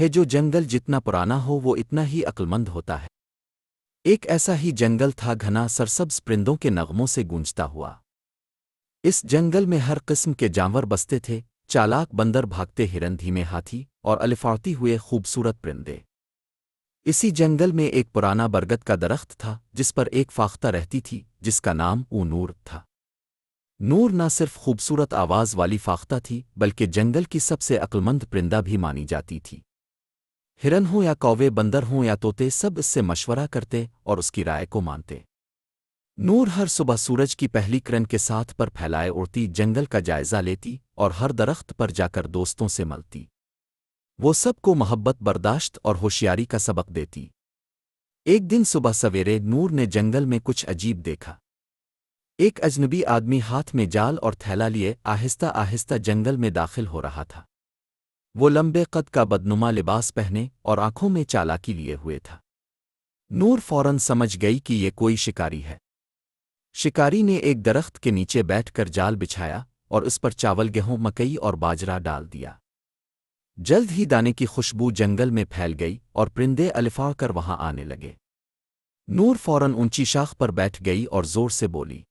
ہے جو جنگل جتنا پرانا ہو وہ اتنا ہی عقلمند ہوتا ہے۔ ایک ایسا ہی جنگل تھا گھنا سرسبز پرندوں کے نغموں سے گونجتا ہوا۔ اس جنگل میں ہر قسم کے جانور بستے تھے، چالاک بندر، بھاگتے ہرن، دھیمے ہاتھی اور الفاڑتی ہوئے خوبصورت پرندے۔ اسی جنگل میں ایک پرانا برگد کا درخت تھا جس پر ایک فاختہ رہتی تھی جس کا نام نور تھا۔ نور نہ صرف خوبصورت آواز والی فاختہ تھی بلکہ جنگل کی سب سے عقلمند پرندہ بھی مانی جاتی تھی۔ ہرن ہوں یا کوے، بندر ہوں یا طوطے، سب اس سے مشورہ کرتے اور اس کی رائے کو مانتے۔ نور ہر صبح سورج کی پہلی کرن کے ساتھ پر پھیلائے اڑتی جنگل کا جائزہ لیتی اور ہر درخت پر جا کر دوستوں سے ملتی۔ وہ سب کو محبت، برداشت اور ہوشیاری کا سبق دیتی۔ ایک دن صبح سویرے نور نے جنگل میں کچھ عجیب دیکھا۔ ایک اجنبی آدمی ہاتھ میں جال اور تھیلا لیے آہستہ آہستہ جنگل میں داخل ہو رہا تھا۔ وہ لمبے قد کا بدنما لباس پہنے اور آنکھوں میں چالاکی لیے ہوئے تھا۔ نور فوراً سمجھ گئی کہ یہ کوئی شکاری ہے۔ شکاری نے ایک درخت کے نیچے بیٹھ کر جال بچھایا اور اس پر چاول، گیہوں، مکئی اور باجرا ڈال دیا۔ جلد ہی دانے کی خوشبو جنگل میں پھیل گئی اور پرندے الفاڑ کر وہاں آنے لگے۔ نور فوراً اونچی شاخ پر بیٹھ گئی اور زور سے بولی،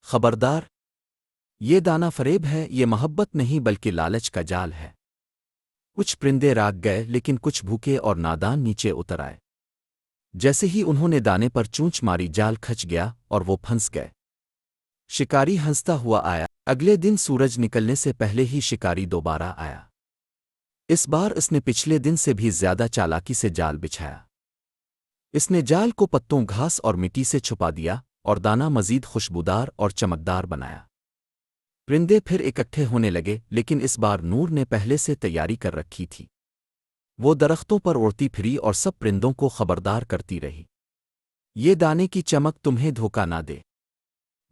خبردار! یہ دانہ فریب ہے، یہ محبت نہیں بلکہ لالچ کا جال ہے۔ کچھ پرندے راگ گئے لیکن کچھ بھوکے اور نادان نیچے اتر آئے۔ جیسے ہی انہوں نے دانے پر چونچ ماری جال کھچ گیا اور وہ پھنس گئے۔ شکاری ہنستا ہوا آیا۔ اگلے دن سورج نکلنے سے پہلے ہی شکاری دوبارہ آیا۔ اس بار اس نے پچھلے دن سے بھی زیادہ چالاکی سے جال بچھایا۔ اس نے جال کو پتوں، گھاس اور مٹی سے چھپا دیا اور دانہ مزید خوشبودار اور چمکدار بنایا۔ پرندے پھر اکٹھے ہونے لگے لیکن اس بار نور نے پہلے سے تیاری کر رکھی تھی۔ وہ درختوں پر اڑتی پھری اور سب پرندوں کو خبردار کرتی رہی، یہ دانے کی چمک تمہیں دھوکہ نہ دے،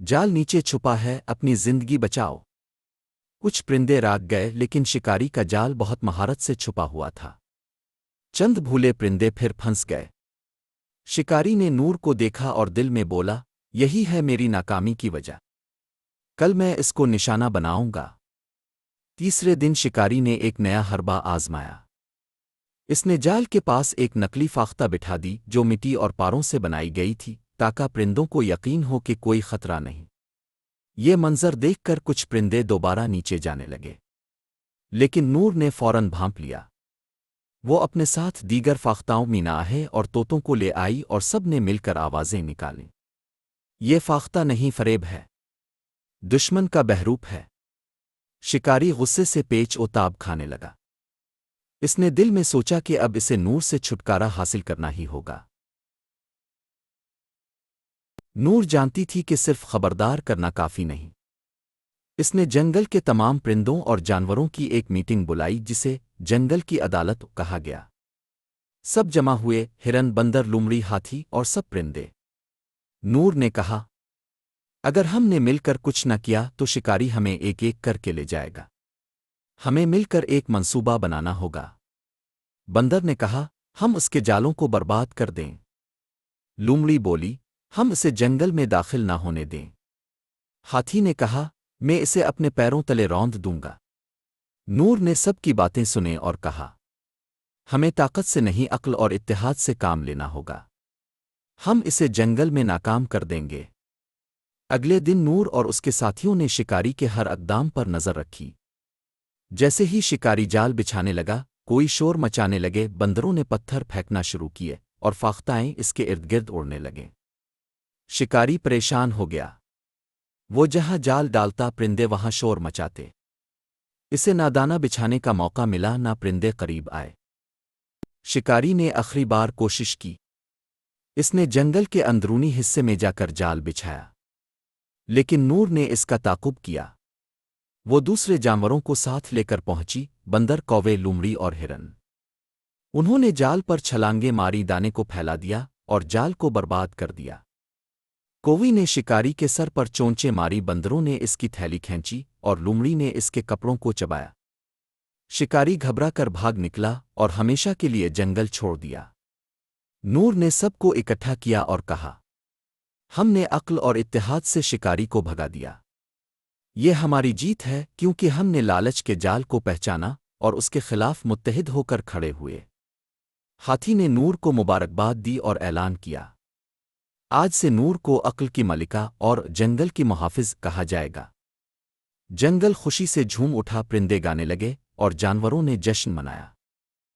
جال نیچے چھپا ہے، اپنی زندگی بچاؤ۔ کچھ پرندے راگ گئے لیکن شکاری کا جال بہت مہارت سے چھپا ہوا تھا۔ چند بھولے پرندے پھر پھنس گئے۔ شکاری نے نور کو دیکھا اور دل میں بولا، یہی ہے میری ناکامی کی وجہ، کل میں اس کو نشانہ بناؤں گا۔ تیسرے دن شکاری نے ایک نیا حربہ آزمایا۔ اس نے جال کے پاس ایک نقلی فاختہ بٹھا دی جو مٹی اور پاروں سے بنائی گئی تھی تاکہ پرندوں کو یقین ہو کہ کوئی خطرہ نہیں۔ یہ منظر دیکھ کر کچھ پرندے دوبارہ نیچے جانے لگے لیکن نور نے فوراً بھانپ لیا۔ وہ اپنے ساتھ دیگر فاختاؤں، میناہے اور طوطوں کو لے آئی اور سب نے مل کر آوازیں نکالیں، یہ فاختہ نہیں، فریب ہے، دشمن کا بہروپ ہے۔ شکاری غصے سے پیچ و تاب کھانے لگا۔ اس نے دل میں سوچا کہ اب اسے نور سے چھٹکارا حاصل کرنا ہی ہوگا۔ نور جانتی تھی کہ صرف خبردار کرنا کافی نہیں۔ اس نے جنگل کے تمام پرندوں اور جانوروں کی ایک میٹنگ بلائی جسے جنگل کی عدالت کہا گیا۔ سب جمع ہوئے، ہرن، بندر، لومڑی، ہاتھی اور سب پرندے۔ نور نے کہا، اگر ہم نے مل کر کچھ نہ کیا تو شکاری ہمیں ایک ایک کر کے لے جائے گا، ہمیں مل کر ایک منصوبہ بنانا ہوگا۔ بندر نے کہا، ہم اس کے جالوں کو برباد کر دیں۔ لومڑی بولی، ہم اسے جنگل میں داخل نہ ہونے دیں۔ ہاتھی نے کہا، میں اسے اپنے پیروں تلے روند دوں گا۔ نور نے سب کی باتیں سنیں اور کہا، ہمیں طاقت سے نہیں، عقل اور اتحاد سے کام لینا ہوگا، ہم اسے جنگل میں ناکام کر دیں گے۔ اگلے دن نور اور اس کے ساتھیوں نے شکاری کے ہر اقدام پر نظر رکھی۔ جیسے ہی شکاری جال بچھانے لگا، کوئی شور مچانے لگے، بندروں نے پتھر پھینکنا شروع کیے اور فاختائیں اس کے ارد گرد اڑنے لگیں۔ شکاری پریشان ہو گیا، وہ جہاں جال ڈالتا پرندے وہاں شور مچاتے۔ اسے نہ دانہ بچھانے کا موقع ملا نہ پرندے قریب آئے۔ شکاری نے آخری بار کوشش کی۔ اس نے جنگل کے اندرونی حصے میں جا کر جال بچھایا لیکن نور نے اس کا تعاقب کیا۔ وہ دوسرے جانوروں کو ساتھ لے کر پہنچی، بندر، کوے، لومڑی اور ہرن۔ انہوں نے جال پر چھلانگیں ماری، دانے کو پھیلا دیا اور جال کو برباد کر دیا۔ کووی نے شکاری کے سر پر چونچیں ماری، بندروں نے اس کی تھیلی کھینچی اور لومڑی نے اس کے کپڑوں کو چبایا۔ شکاری گھبرا کر بھاگ نکلا اور ہمیشہ کے لیے جنگل چھوڑ دیا۔ نور نے سب کو اکٹھا کیا اور کہا، ہم نے عقل اور اتحاد سے شکاری کو بھگا دیا۔ یہ ہماری جیت ہے کیونکہ ہم نے لالچ کے جال کو پہچانا اور اس کے خلاف متحد ہو کر کھڑے ہوئے۔ ہاتھی نے نور کو مبارکباد دی اور اعلان کیا، آج سے نور کو عقل کی ملکہ اور جنگل کی محافظ کہا جائے گا۔ جنگل خوشی سے جھوم اٹھا، پرندے گانے لگے اور جانوروں نے جشن منایا۔